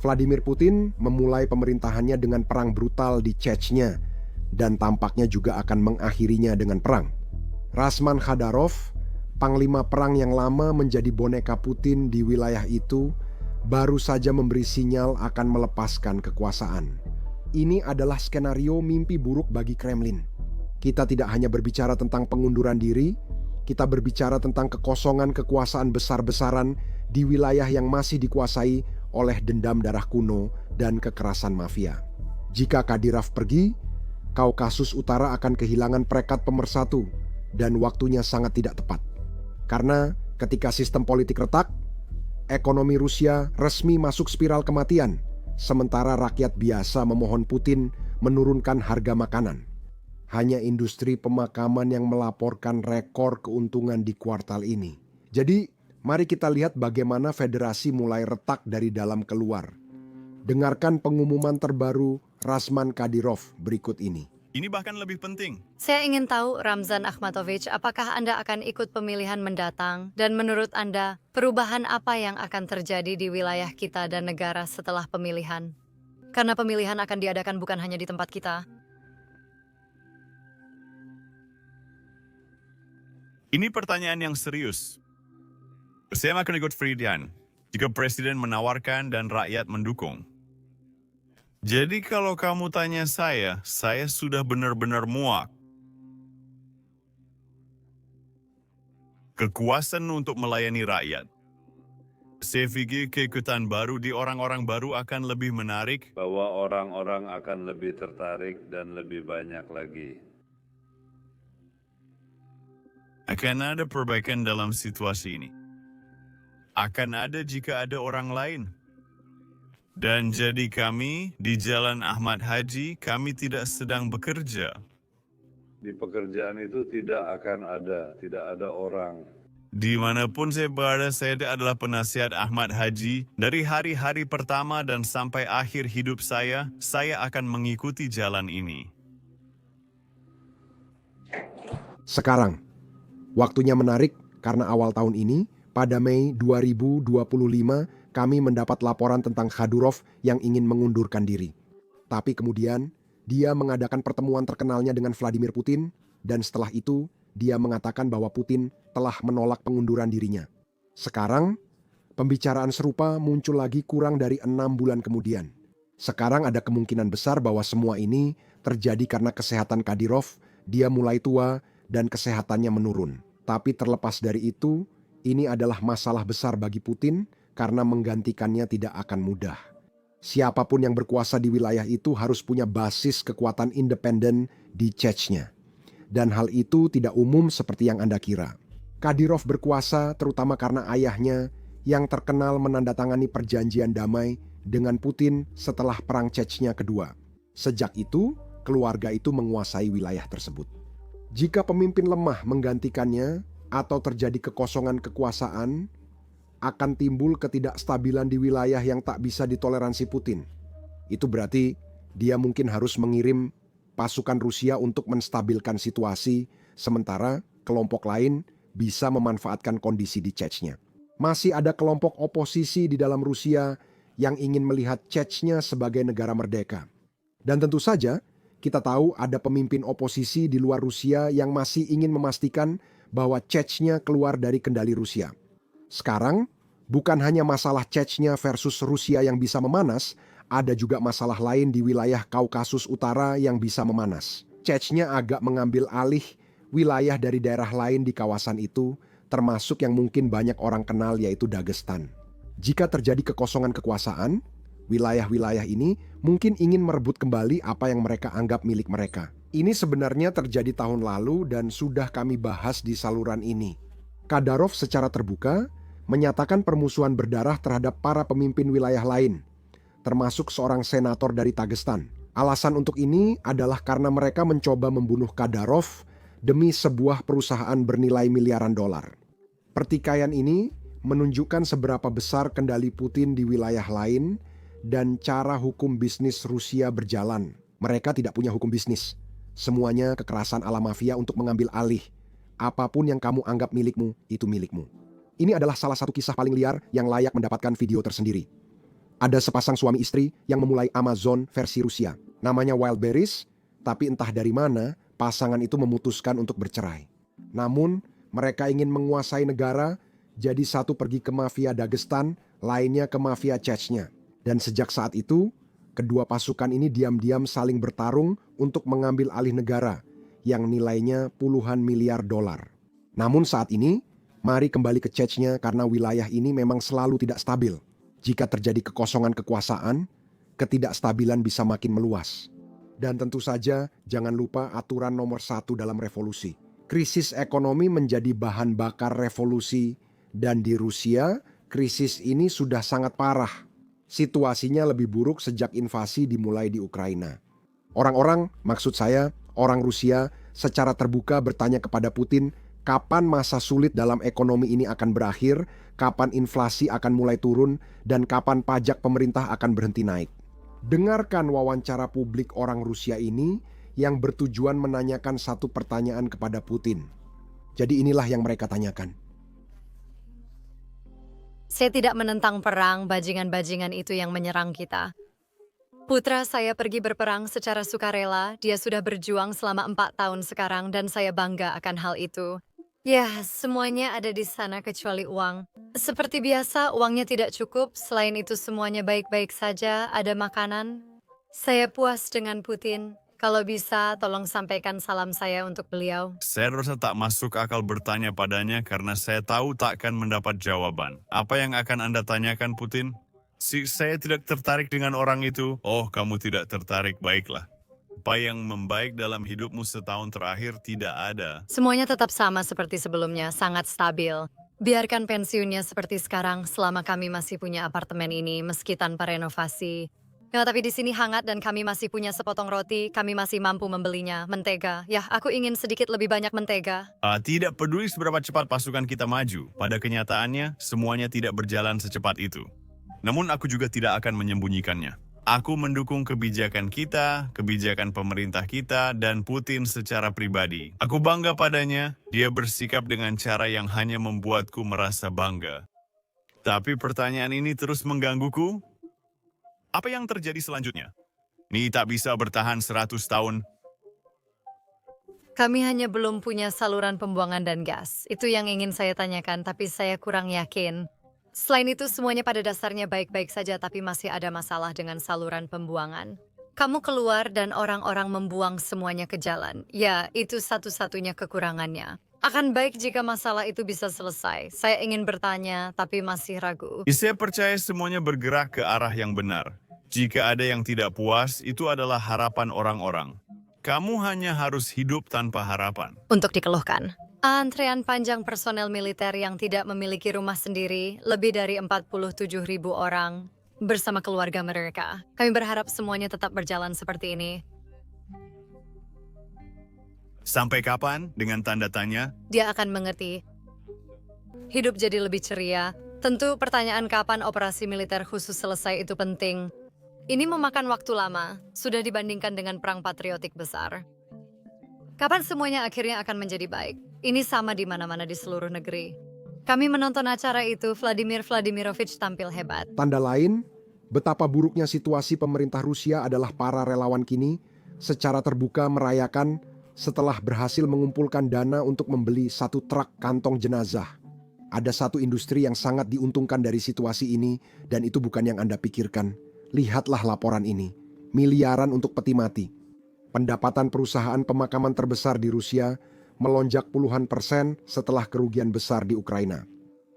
Vladimir Putin memulai pemerintahannya dengan perang brutal di Chechnya dan tampaknya juga akan mengakhirinya dengan perang. Rasman Kadyrov, panglima perang yang lama menjadi boneka Putin di wilayah itu, baru saja memberi sinyal akan melepaskan kekuasaan. Ini adalah skenario mimpi buruk bagi Kremlin. Kita tidak hanya berbicara tentang pengunduran diri, kita berbicara tentang kekosongan kekuasaan besar-besaran di wilayah yang masih dikuasai oleh dendam darah kuno dan kekerasan mafia. Jika Kadyrov pergi, Kaukasus Utara akan kehilangan perekat pemersatu dan waktunya sangat tidak tepat. Karena ketika sistem politik retak, ekonomi Rusia resmi masuk spiral kematian, sementara rakyat biasa memohon Putin menurunkan harga makanan. Hanya industri pemakaman yang melaporkan rekor keuntungan di kuartal ini. Jadi, mari kita lihat bagaimana federasi mulai retak dari dalam keluar. Dengarkan pengumuman terbaru Rasman Kadyrov berikut ini. Ini bahkan lebih penting. Saya ingin tahu, Ramzan Akhmatovich, apakah Anda akan ikut pemilihan mendatang? Dan menurut Anda, perubahan apa yang akan terjadi di wilayah kita dan negara setelah pemilihan? Karena pemilihan akan diadakan bukan hanya di tempat kita. Ini pertanyaan yang serius. Saya akan ikut Friedyan jika presiden menawarkan dan rakyat mendukung. Jadi kalau kamu tanya saya sudah benar-benar muak. Kekuasaan untuk melayani rakyat. Saya pikir keikutan baru di orang-orang baru akan lebih menarik. Bahwa orang-orang akan lebih tertarik dan lebih banyak lagi. Akan ada perbaikan dalam situasi ini. Akan ada jika ada orang lain. Dan jadi kami, di Jalan Ahmad Haji, kami tidak sedang bekerja. Di pekerjaan itu tidak ada orang. Dimanapun saya berada, saya adalah penasihat Ahmad Haji. Dari hari-hari pertama dan sampai akhir hidup saya akan mengikuti jalan ini. Sekarang, waktunya menarik karena awal tahun ini, pada Mei 2025, kami mendapat laporan tentang Kadyrov yang ingin mengundurkan diri. Tapi kemudian, dia mengadakan pertemuan terkenalnya dengan Vladimir Putin, dan setelah itu, dia mengatakan bahwa Putin telah menolak pengunduran dirinya. Sekarang, pembicaraan serupa muncul lagi kurang dari 6 bulan kemudian. Sekarang ada kemungkinan besar bahwa semua ini terjadi karena kesehatan Kadyrov, dia mulai tua dan kesehatannya menurun. Tapi terlepas dari itu, ini adalah masalah besar bagi Putin karena menggantikannya tidak akan mudah. Siapapun yang berkuasa di wilayah itu harus punya basis kekuatan independen di Chechnya. Dan hal itu tidak umum seperti yang Anda kira. Kadyrov berkuasa terutama karena ayahnya yang terkenal menandatangani perjanjian damai dengan Putin setelah Perang Chechnya kedua. Sejak itu, keluarga itu menguasai wilayah tersebut. Jika pemimpin lemah menggantikannya atau terjadi kekosongan kekuasaan, akan timbul ketidakstabilan di wilayah yang tak bisa ditoleransi Putin. Itu berarti dia mungkin harus mengirim pasukan Rusia untuk menstabilkan situasi, sementara kelompok lain bisa memanfaatkan kondisi di Chechnya. Masih ada kelompok oposisi di dalam Rusia yang ingin melihat Chechnya sebagai negara merdeka. Dan tentu saja, kita tahu ada pemimpin oposisi di luar Rusia yang masih ingin memastikan bahwa Chechnya keluar dari kendali Rusia. Sekarang, bukan hanya masalah Chechnya versus Rusia yang bisa memanas, ada juga masalah lain di wilayah Kaukasus Utara yang bisa memanas. Chechnya agak mengambil alih wilayah dari daerah lain di kawasan itu, termasuk yang mungkin banyak orang kenal yaitu Dagestan. Jika terjadi kekosongan kekuasaan, wilayah-wilayah ini mungkin ingin merebut kembali apa yang mereka anggap milik mereka. Ini sebenarnya terjadi tahun lalu dan sudah kami bahas di saluran ini. Kadyrov secara terbuka menyatakan permusuhan berdarah terhadap para pemimpin wilayah lain, termasuk seorang senator dari Dagestan. Alasan untuk ini adalah karena mereka mencoba membunuh Kadyrov demi sebuah perusahaan bernilai miliaran dolar. Pertikaian ini menunjukkan seberapa besar kendali Putin di wilayah lain dan cara hukum bisnis Rusia berjalan. Mereka tidak punya hukum bisnis. Semuanya kekerasan ala mafia untuk mengambil alih. Apapun yang kamu anggap milikmu, itu milikmu. Ini adalah salah satu kisah paling liar yang layak mendapatkan video tersendiri. Ada sepasang suami istri yang memulai Amazon versi Rusia. Namanya Wildberries, tapi entah dari mana pasangan itu memutuskan untuk bercerai. Namun, mereka ingin menguasai negara, jadi satu pergi ke mafia Dagestan, lainnya ke mafia Chechnya. Dan sejak saat itu, kedua pasukan ini diam-diam saling bertarung untuk mengambil alih negara yang nilainya puluhan miliar dolar. Namun saat ini, mari kembali ke Chechnya karena wilayah ini memang selalu tidak stabil. Jika terjadi kekosongan kekuasaan, ketidakstabilan bisa makin meluas. Dan tentu saja jangan lupa aturan nomor 1 dalam revolusi. Krisis ekonomi menjadi bahan bakar revolusi dan di Rusia, krisis ini sudah sangat parah. Situasinya lebih buruk sejak invasi dimulai di Ukraina. Orang-orang, maksud saya, orang Rusia secara terbuka bertanya kepada Putin, kapan masa sulit dalam ekonomi ini akan berakhir, kapan inflasi akan mulai turun, dan kapan pajak pemerintah akan berhenti naik. Dengarkan wawancara publik orang Rusia ini yang bertujuan menanyakan satu pertanyaan kepada Putin. Jadi inilah yang mereka tanyakan. Saya tidak menentang perang, bajingan-bajingan itu yang menyerang kita. Putra saya pergi berperang secara sukarela, dia sudah berjuang selama 4 tahun sekarang dan saya bangga akan hal itu. Ya, semuanya ada di sana kecuali uang. Seperti biasa, uangnya tidak cukup, selain itu semuanya baik-baik saja, ada makanan. Saya puas dengan Putin. Kalau bisa, tolong sampaikan salam saya untuk beliau. Saya rasa tak masuk akal bertanya padanya karena saya tahu takkan mendapat jawaban. Apa yang akan Anda tanyakan, Putin? Saya tidak tertarik dengan orang itu. Oh, kamu tidak tertarik, baiklah. Apa yang membaik dalam hidupmu setahun terakhir tidak ada. Semuanya tetap sama seperti sebelumnya, sangat stabil. Biarkan pensiunnya seperti sekarang selama kami masih punya apartemen ini meski tanpa renovasi. Ya, tapi di sini hangat dan kami masih punya sepotong roti, kami masih mampu membelinya, mentega. Ya, aku ingin sedikit lebih banyak mentega. Tidak peduli seberapa cepat pasukan kita maju, pada kenyataannya semuanya tidak berjalan secepat itu. Namun aku juga tidak akan menyembunyikannya. Aku mendukung kebijakan kita, kebijakan pemerintah kita, dan Putin secara pribadi. Aku bangga padanya, dia bersikap dengan cara yang hanya membuatku merasa bangga. Tapi pertanyaan ini terus menggangguku. Apa yang terjadi selanjutnya? Ini tak bisa bertahan 100 tahun. Kami hanya belum punya saluran pembuangan dan gas. Itu yang ingin saya tanyakan, tapi saya kurang yakin. Selain itu, semuanya pada dasarnya baik-baik saja, tapi masih ada masalah dengan saluran pembuangan. Kamu keluar dan orang-orang membuang semuanya ke jalan. Ya, itu satu-satunya kekurangannya. Akan baik jika masalah itu bisa selesai. Saya ingin bertanya, tapi masih ragu. Saya percaya semuanya bergerak ke arah yang benar. Jika ada yang tidak puas, itu adalah harapan orang-orang. Kamu hanya harus hidup tanpa harapan. Untuk dikeluhkan. Antrean panjang personel militer yang tidak memiliki rumah sendiri, lebih dari 47.000 orang, bersama keluarga mereka. Kami berharap semuanya tetap berjalan seperti ini. Sampai kapan? Dengan tanda tanya. Dia akan mengerti. Hidup jadi lebih ceria. Tentu pertanyaan kapan operasi militer khusus selesai itu penting. Ini memakan waktu lama, sudah dibandingkan dengan perang patriotik besar. Kapan semuanya akhirnya akan menjadi baik? Ini sama di mana-mana di seluruh negeri. Kami menonton acara itu, Vladimir Vladimirovich tampil hebat. Tanda lain, betapa buruknya situasi pemerintah Rusia adalah para relawan kini secara terbuka merayakan setelah berhasil mengumpulkan dana untuk membeli 1 truk kantong jenazah. Ada satu industri yang sangat diuntungkan dari situasi ini dan itu bukan yang Anda pikirkan. Lihatlah laporan ini. Miliaran untuk peti mati. Pendapatan perusahaan pemakaman terbesar di Rusia melonjak puluhan persen setelah kerugian besar di Ukraina.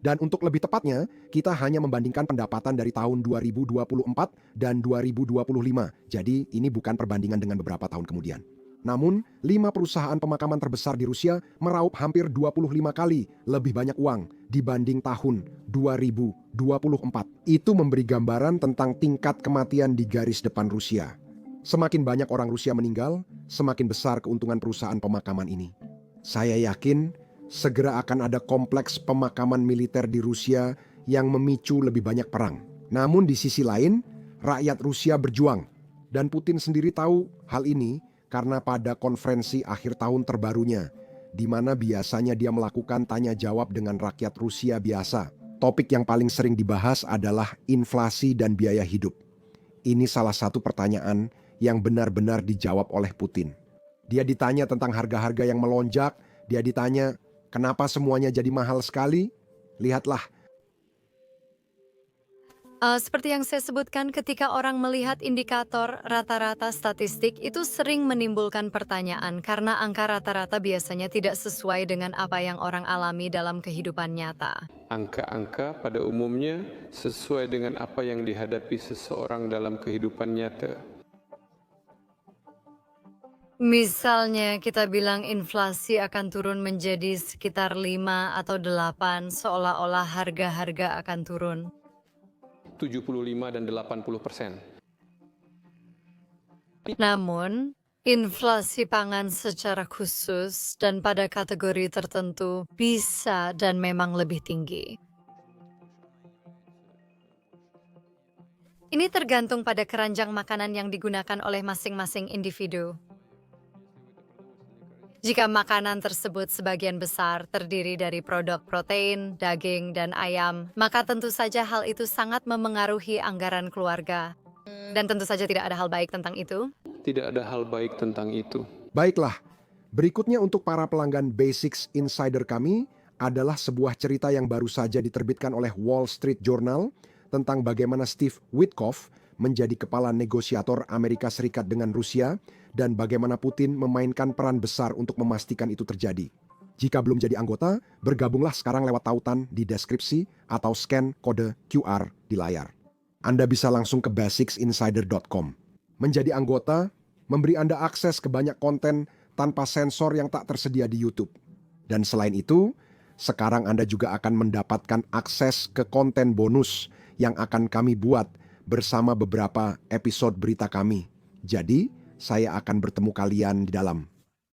Dan untuk lebih tepatnya, kita hanya membandingkan pendapatan dari tahun 2024 dan 2025. Jadi ini bukan perbandingan dengan beberapa tahun kemudian. Namun, 5 perusahaan pemakaman terbesar di Rusia meraup hampir 25 kali lebih banyak uang dibanding tahun 2024. Itu memberi gambaran tentang tingkat kematian di garis depan Rusia. Semakin banyak orang Rusia meninggal, semakin besar keuntungan perusahaan pemakaman ini. Saya yakin segera akan ada kompleks pemakaman militer di Rusia yang memicu lebih banyak perang. Namun di sisi lain, rakyat Rusia berjuang. Dan Putin sendiri tahu hal ini karena pada konferensi akhir tahun terbarunya, di mana biasanya dia melakukan tanya jawab dengan rakyat Rusia biasa. topik yang paling sering dibahas adalah inflasi dan biaya hidup. Ini salah satu pertanyaan yang benar-benar dijawab oleh Putin. Dia ditanya tentang harga-harga yang melonjak, dia ditanya kenapa semuanya jadi mahal sekali. Lihatlah, Seperti yang saya sebutkan, ketika orang melihat indikator rata-rata statistik itu sering menimbulkan pertanyaan karena angka rata-rata biasanya tidak sesuai dengan apa yang orang alami dalam kehidupan nyata. Angka-angka pada umumnya sesuai dengan apa yang dihadapi seseorang dalam kehidupan nyata. Misalnya kita bilang inflasi akan turun menjadi sekitar 5 atau 8, seolah-olah harga-harga akan turun. 75 dan 80%. Namun, inflasi pangan secara khusus dan pada kategori tertentu bisa dan memang lebih tinggi. Ini tergantung pada keranjang makanan yang digunakan oleh masing-masing individu. Jika makanan tersebut sebagian besar terdiri dari produk protein, daging, dan ayam, maka tentu saja hal itu sangat memengaruhi anggaran keluarga. Dan tentu saja tidak ada hal baik tentang itu. Tidak ada hal baik tentang itu. baiklah. Berikutnya untuk para pelanggan Basics Insider kami adalah sebuah cerita yang baru saja diterbitkan oleh Wall Street Journal tentang bagaimana Steve Witkoff menjadi kepala negosiator Amerika Serikat dengan Rusia dan bagaimana Putin memainkan peran besar untuk memastikan itu terjadi. Jika belum jadi anggota, bergabunglah sekarang lewat tautan di deskripsi atau scan kode QR di layar. Anda bisa langsung ke basicsinsider.com. Menjadi anggota memberi Anda akses ke banyak konten tanpa sensor yang tak tersedia di YouTube. Dan selain itu, sekarang Anda juga akan mendapatkan akses ke konten bonus yang akan kami buat bersama beberapa episode berita kami. Jadi, saya akan bertemu kalian di dalam.